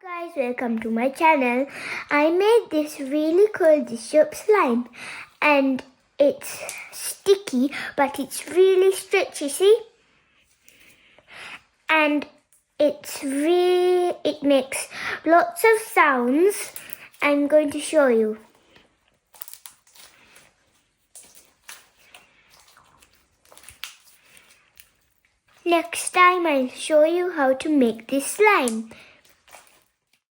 Guys, welcome to my channel. I made this really cool dish soap slime and it's sticky but it's really stretchy, see? And it makes lots of sounds. I'm going to show you. Next time I'll show you how to make this slime.